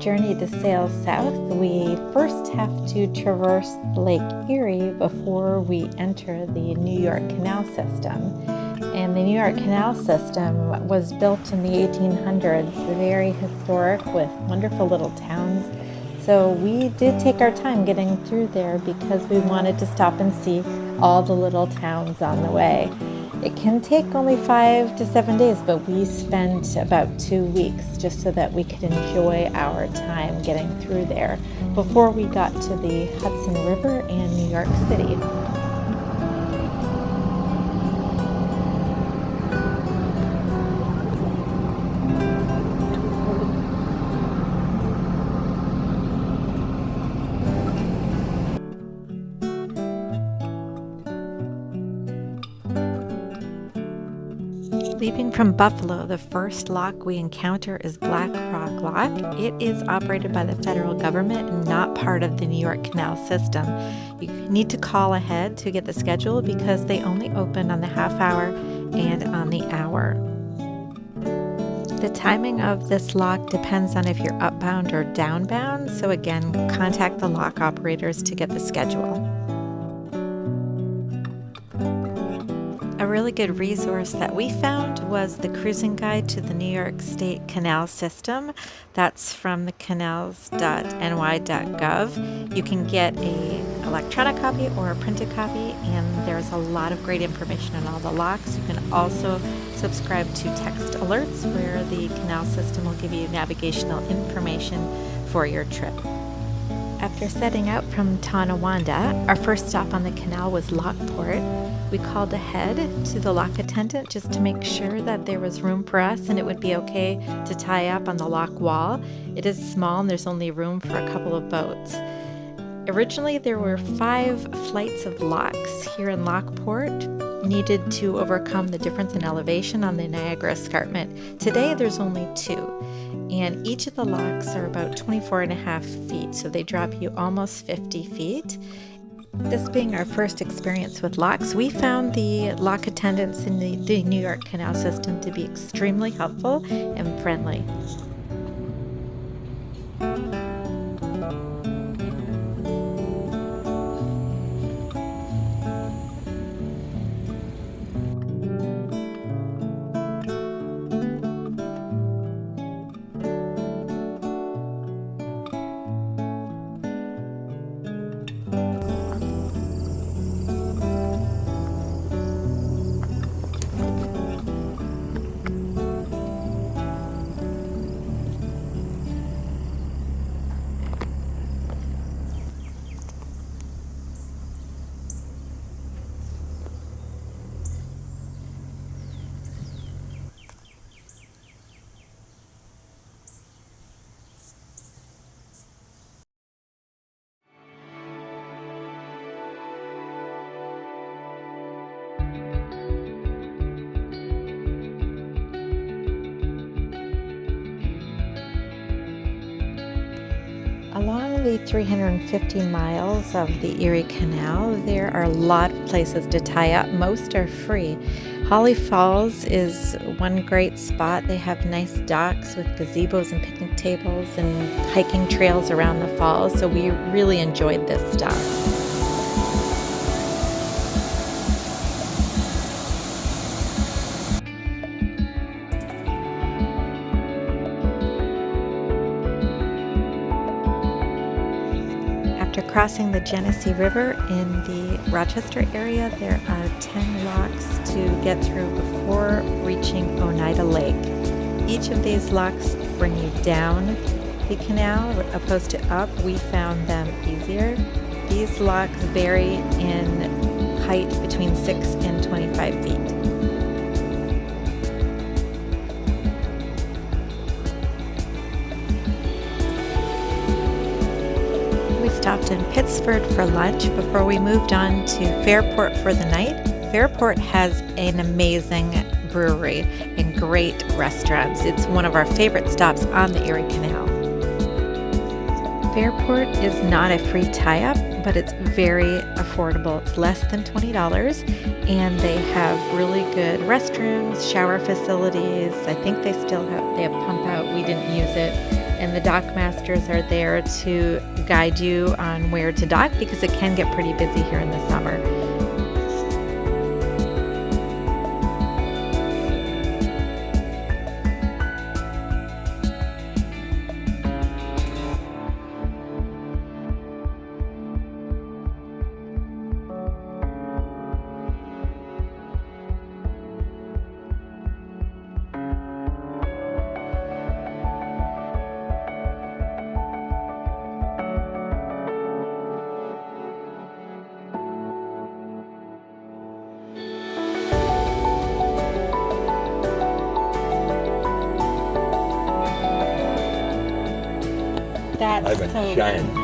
journey to sail south, we first have to traverse Lake Erie before we enter the New York Canal system. And the New York Canal system was built in the 1800s, very historic with wonderful little towns. So we did take our time getting through there because we wanted to stop and see all the little towns on the way. It can take only 5 to 7 days, but we spent about 2 weeks just so that we could enjoy our time getting through there before we got to the Hudson River and New York City. Leaving from Buffalo, the first lock we encounter is Black Rock Lock. It is operated by the federal government and not part of the New York Canal system. You need to call ahead to get the schedule because they only open on the half hour and on the hour. The timing of this lock depends on if you're upbound or downbound, so again, contact the lock operators to get the schedule. A really good resource that we found was the cruising guide to the New York State Canal System. That's from the canals.ny.gov. You can get an electronic copy or a printed copy, and there's a lot of great information on all the locks. You can also subscribe to text alerts where the canal system will give you navigational information for your trip. After setting out from Tonawanda, our first stop on the canal was Lockport. We called ahead to the lock attendant just to make sure that there was room for us and it would be okay to tie up on the lock wall. It is small and there's only room for a couple of boats. Originally, there were 5 flights of locks here in Lockport needed to overcome the difference in elevation on the Niagara Escarpment. Today, there's only 2. And each of the locks are about 24.5 feet, so they drop you almost 50 feet. This being our first experience with locks, we found the lock attendants in the New York Canal system to be extremely helpful and friendly. Along the 350 miles of the Erie Canal, there are a lot of places to tie up. Most are free. Holly Falls is one great spot. They have nice docks with gazebos and picnic tables and hiking trails around the falls, so we really enjoyed this stop. After crossing the Genesee River in the Rochester area, there are 10 locks to get through before reaching Oneida Lake. Each of these locks bring you down the canal, opposed to up. We found them easier. These locks vary in height between 6 and 25 feet. We stopped in Pittsford for lunch before we moved on to Fairport for the night. Fairport has an amazing brewery and great restaurants. It's one of our favorite stops on the Erie Canal. Fairport is not a free tie-up, but it's very affordable. It's less than $20, and they have really good restrooms, shower facilities. I think they have pump out. We didn't use it. and the dock masters are there to guide you on where to dock because it can get pretty busy here in the summer. That's I've been so shining. good.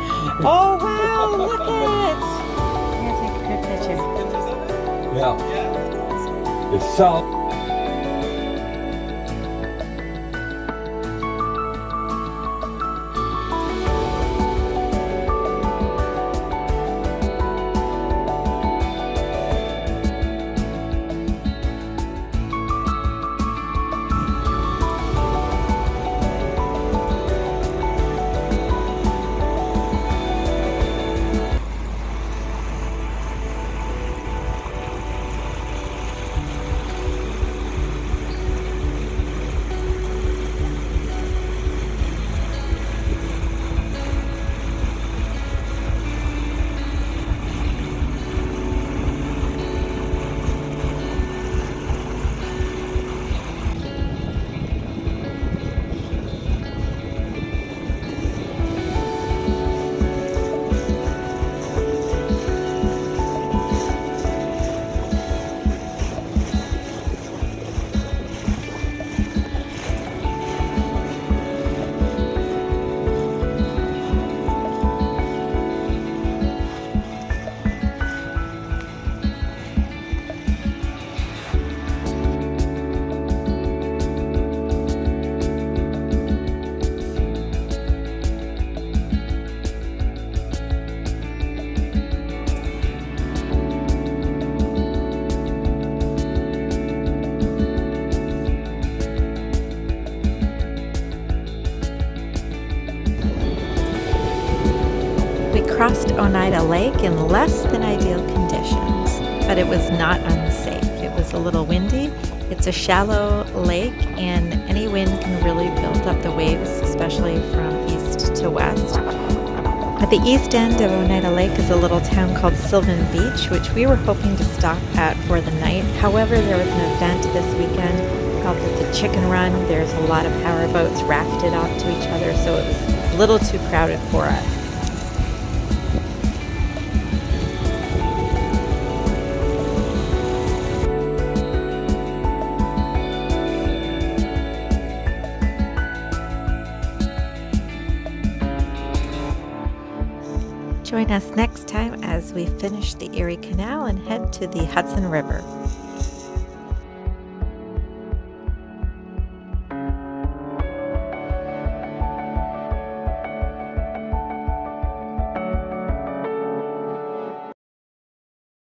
Oh wow, look it! I'm gonna take a good picture. Yeah. It's salt. We crossed Oneida Lake in less than ideal conditions, but it was not unsafe. It was a little windy. It's a shallow lake, and any wind can really build up the waves, especially from east to west. At the east end of Oneida Lake is a little town called Sylvan Beach, which we were hoping to stop at for the night. However, there was an event this weekend called the Chicken Run. There's a lot of power boats rafted out to each other, so it was a little too crowded for us. Join us next time as we finish the Erie Canal and head to the Hudson River.